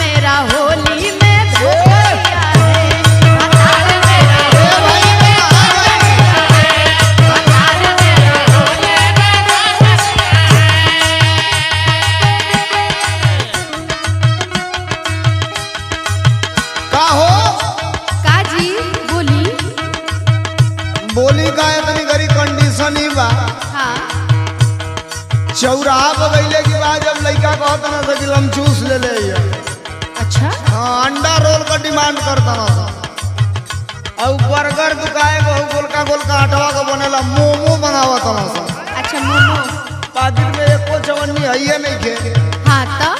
मेरा होली में धोखा दिया है। भतार मेरा होली में धोखा दिया है। भतार मेरा होली में धोखा दिया है। का हो का जी बोली बोली का इतनी गरी कंडीशन ही बा। हाँ चौराहा पर गईले के बाद जब लड़का कहता ना कि हम चूस ले ले ये। अच्छा हाँ अंडा रोल का डिमांड करता ना और बर्गर दुकाए बहु गोलका गोलका आटवा का बनेला मोमो बनावा तना सा। अच्छा मोमो पादिर में एको चवन्नी है नहीं खे हाँ तो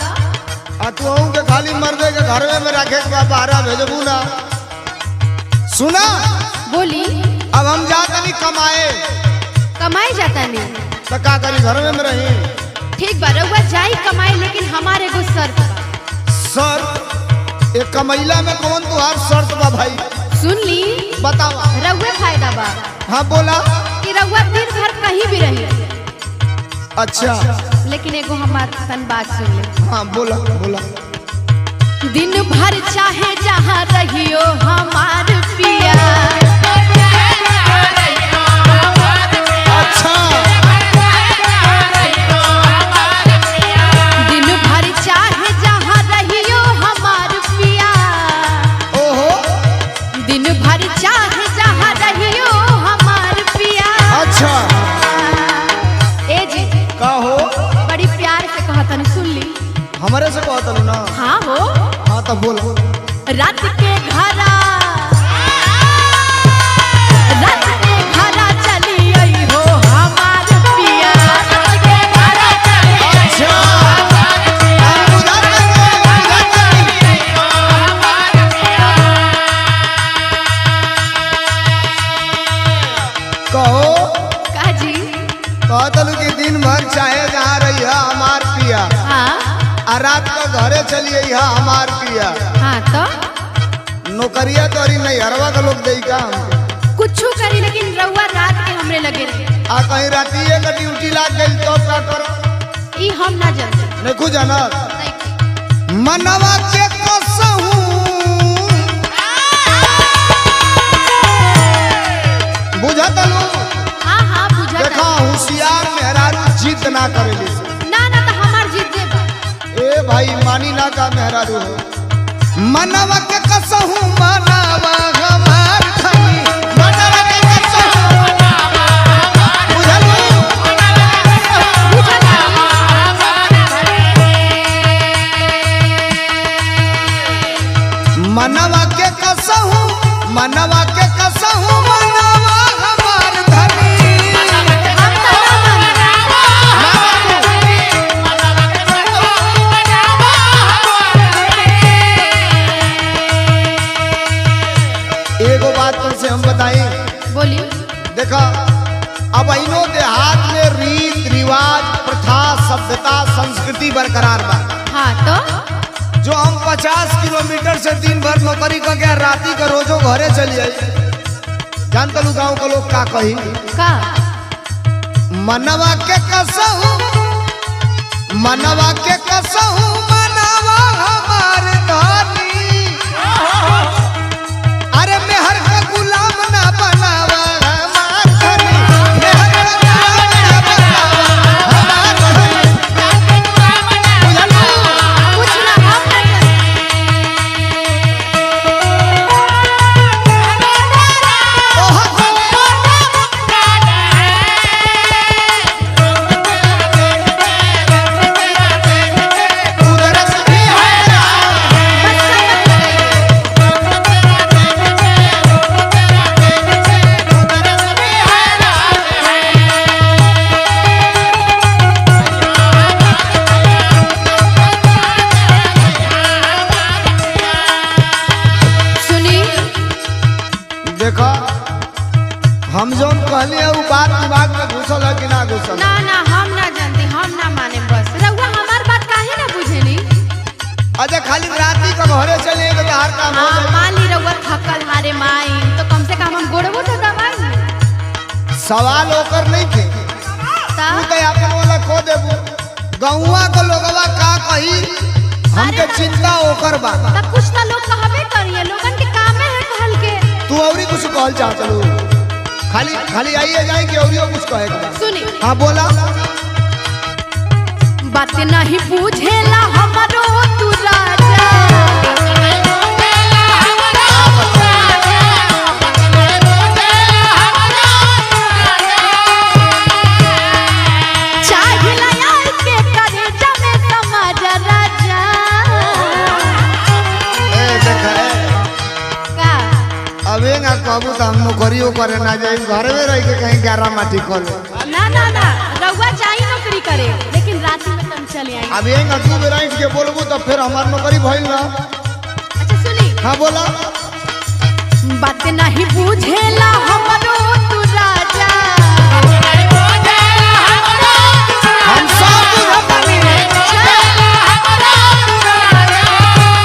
आ तू के खाली मर्दे के घर में रखे के बाद बाहर भेजबू ना। सुना बोली अब हम जाते नहीं कमाए कमाई जाता नहीं तो का करी घर में रही। ठीक बा रउआ जाई कमाई लेकिन हमारे एगो शर्त बा। शर्त एक कमैला में कौन तुहार शर्त बा भाई सुन ली बतावा। रउआ फायदा बा हाँ बोला। कि रउआ दिन भर कहीं भी रही अच्छा लेकिन एगो हमार तन बात सुन ले। हाँ बोला बोला। दिन भर चाहे जहाँ रहियो हमार पिया। अच्छा दिन भर चाहे जहाँ रहियो हमार पिया। ओहो दिन भर चाहे जहाँ रहियो हमार पिया। अच्छा ए जी का हो बड़ी प्यार से कहतन सुन ली। हमारे से कहता ना। हाँ हो हाँ तो बोलो। रात के घरा चली आई हो हमार पिया। रात के घरा चली आई अच्छा हो हमार पिया। कहो का जी कहतलू कि दिन भर चाहे जहाँ रही है हमार पिया हाँ आ रात को घरे चलिए हमार पिया। हाँ तो नौकरिया तो अरी नहीं हरवा का लोग देई का हमके। कुछ करी लेकिन रउआ रात के हमरे लगे रहे। आ कहीं रातिए का ड्यूटी लाग गई तो का करो ई हम ना जानते नहीं कुछ जाना। नहीं। मनवा के कसहू बुझत लो। हाँ हाँ बुझा देखा होशियार मेहरारू जिद ना करेली। ना ना तो हमार जीत जेबा। ए भाई मानी ना का मेहरारू हो। मनवा के कसहू मनावा हमार धनी। मनवा के कसहू मनावा हमार बुझलू। मनवा के कसहू मनवा के कसहू मनावा हमार धनी। एगो बात तुमसे हम बताई। बोली देखा अब इनो देहात में रीत रिवाज प्रथा सभ्यता संस्कृति बरकरार बा। हाँ तो जो हम 50 किलोमीटर से दिन भर नौकरी करके राती का रोजो घरे चली जाए जानता लू गाँव के लोग का कही। का मनवा के कसहू मनवा के कसहू मनावा हमार धनी। अरे मेहर का गुलाम ना बनावा हमार धनी। मेहर का गुलाम ना बनावा हमार धनी। बुझलू? कुछ ना हम ना ओहो उधरस भी है सुनी देखा हम जो कहली है वो बात दिमाग में घुसल है कि ना घुसल। ना ना हम ना जानते हम ना माने बस रउआ हमार बात काहे ना बुझेली। अच्छा खाली राती का घरे चले तो बाहर काम हो हाँ जाए। मान ली रउआ थकल हारे माई तो कम से कम हम गोड़बो तो दबाई। सवाल होकर नहीं थे ता तू तो अपन वाला खो देबू। गौवा को लोगवा का कही हमके चिंता ओकर बा। तब कुछ ना लोग कहबे करिए, लोगन के कामे है कहल के। तू औरी कुछ कहल चाहत लो? खाली खाली आइए जाए कि औरियो कुछ कहे के बा? सुनी हाँ बोला। बात नहीं पूछेला हमरो तू राजा, चाहिला यार के करे जमे समाज राजा। ए देखा का अबे ना कहबू तो हम नौकरियों करे ना जाई, घर में रह के कहीं गारा माटी खोले। ना ना ना रउआ चाहिए नौकरी करे, लेकिन रात में तुम चले आई। अब ये ना तू बेरा के बोलबू तो फिर हमार नौकरी भइल ना। अच्छा सुनी। हाँ बोला। बात नहीं पूछेला हमरो तू राजा, हम सब बुझतानी।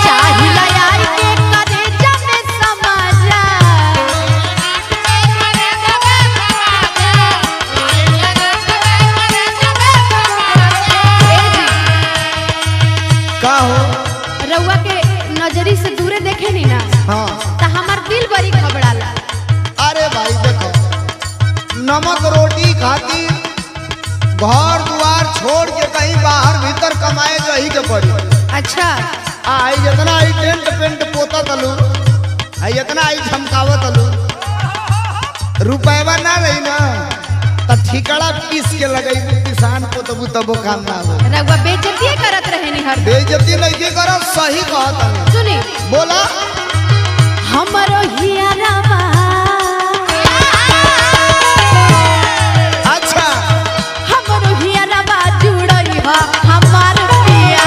चाहिला यार के करे जमे समाज। का हो? रउआ के नजरी से दूरे देखे नी ना हाँ तो हमार दिल बड़ी घबराला। अरे भाई देखो, नमक रोटी खाती घर द्वार छोड़ के कहीं बाहर भीतर कमाए जाही के पड़ी। अच्छा आई जितना आई टेंट पेंट पोता तलू, आई इतना आई झमकावा तलू, रुपैवा ना रही ना तो ठिकड़ा पीस के लगई किसान को तबू तबो काम ना हो। रउआ बेइज्जती करत रहे नी हर। बेइज्जती नहीं के करो, सही कहत। सुनी बोला। हमरो हियारावा, अच्छा हमरो हियारावा जुड़ई ह हमार पिया।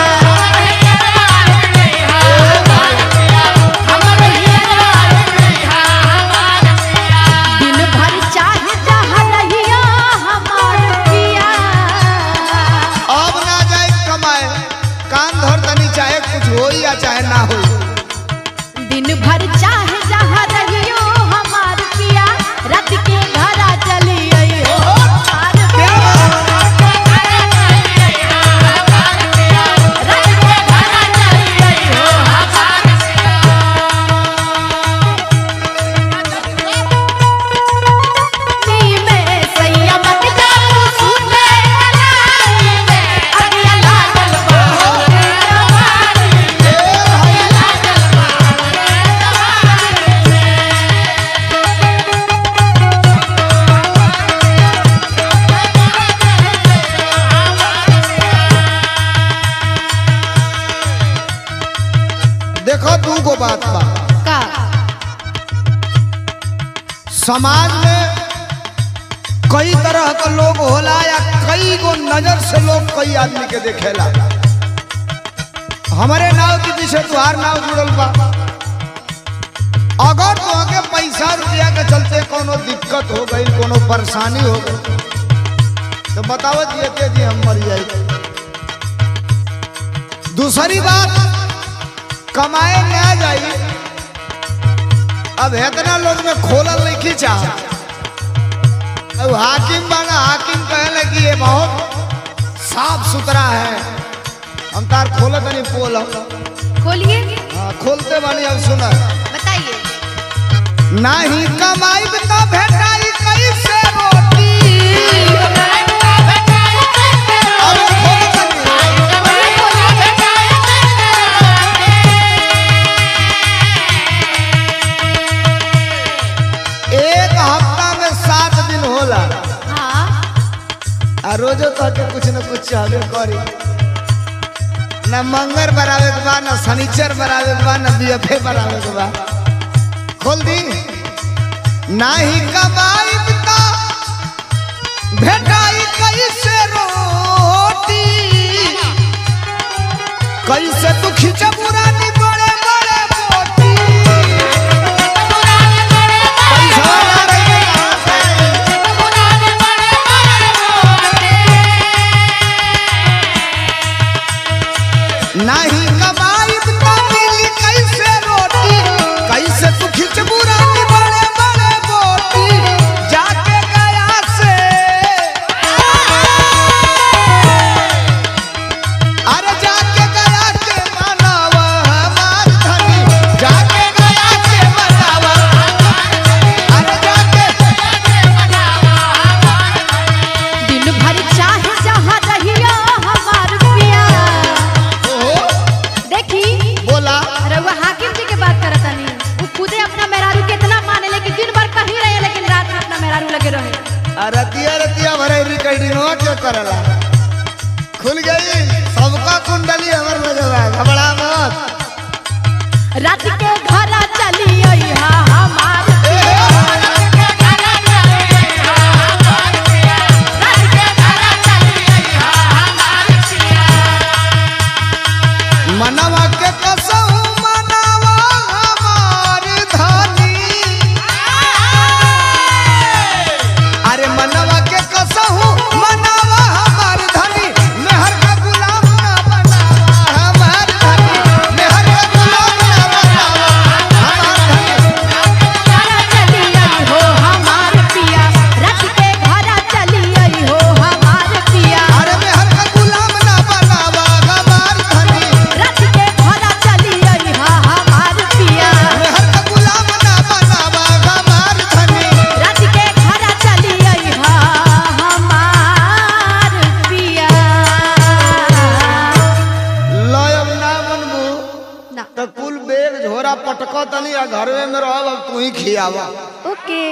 हमरो हियारावा दिन भर चाहे जहाँ रहिया हमार पिया। अब ना जाए कमाए, कान धर तनी, चाहे कुछ हो या चाहे ना हो। दिन भर चाहे जहाँ रहियो हमार पिया, रात के घरा चली आई हो हमार क्या रात के घरा चली आई हो हमार नी में सैया मत जाओ सुने लाई में, अगिया लागल बा होरे हमारी में, अगिया लागल बा होरे हमारी देखो तू को बात बा, का समाज में कई तरह का लोग होला या कई गो नजर से लोग कई आदमी के देखेला। हमारे नाव के पीछे तुहार नाव जुड़ल बा। अगर तो आगे पैसा रुपया के चलते कोनो दिक्कत हो गई, कोनो परेशानी हो गई तो बताओ जियते जी हम मर जाए। दूसरी बात, कमाए में आ जाई। अब इतना लोग में खोलल नहीं खींचा। अब हाकिम बना, हाकिम कहले कि ये बहुत साफ सुथरा है, हम तार खोलत नहीं पोल। खोलिए हाँ खोलते बानी। अब सुना, बताइए। नहीं कमाई तो भेटाई कैसे रोटी। अब खोलत नहीं। एक हफ्ता में 7 दिन होला, हाँ आ रोजो तो के कुछ न कुछ चाहबे करी। न मंगर बरावे के बा, न शनिचर बरावे के बा, न बीएफए बरावे के बा। खोल दी। नाही कमाई तो भेटाई कैसे रोटी। कैसे तू खींचा पुरानी बड़े बड़े मोटी। पैसा ना रहे कहाँ से? नहीं कमाई तो मिली कैसे रोटी। कैसे तू खींच पुरानी बड़े बड़े मोटी। जाके गया से, अरे जाके गया के मन रतिया रतिया भरे रिकॉर्डिंग के करला खुल गई सबका कुंडली हमर लगवा घबरा मत रात के घर चली आई हमार मनवा के कसहु मनवा हमार धनी अरे मनवा के कसहु मनवा हमार धनी मेहर का गुलाम ना बनावा हमार धनी मेहर का गुलाम ना बनावा हमार धनी घर चली आई हो हमार पिया रात के घर चली आई हो हमार पिया अरे मेहर का गुलाम ना बनावा हमार धनी रात के घर चली आई हा हमार पिया मेहर का गुलाम ना बनावा हमार धनी रात के घर चली आई हा हमार पिया लयब ना बनबू ना तो कुल बेग झोरा पटको तनी घरवे में रहब अब तू ही खियावा ओके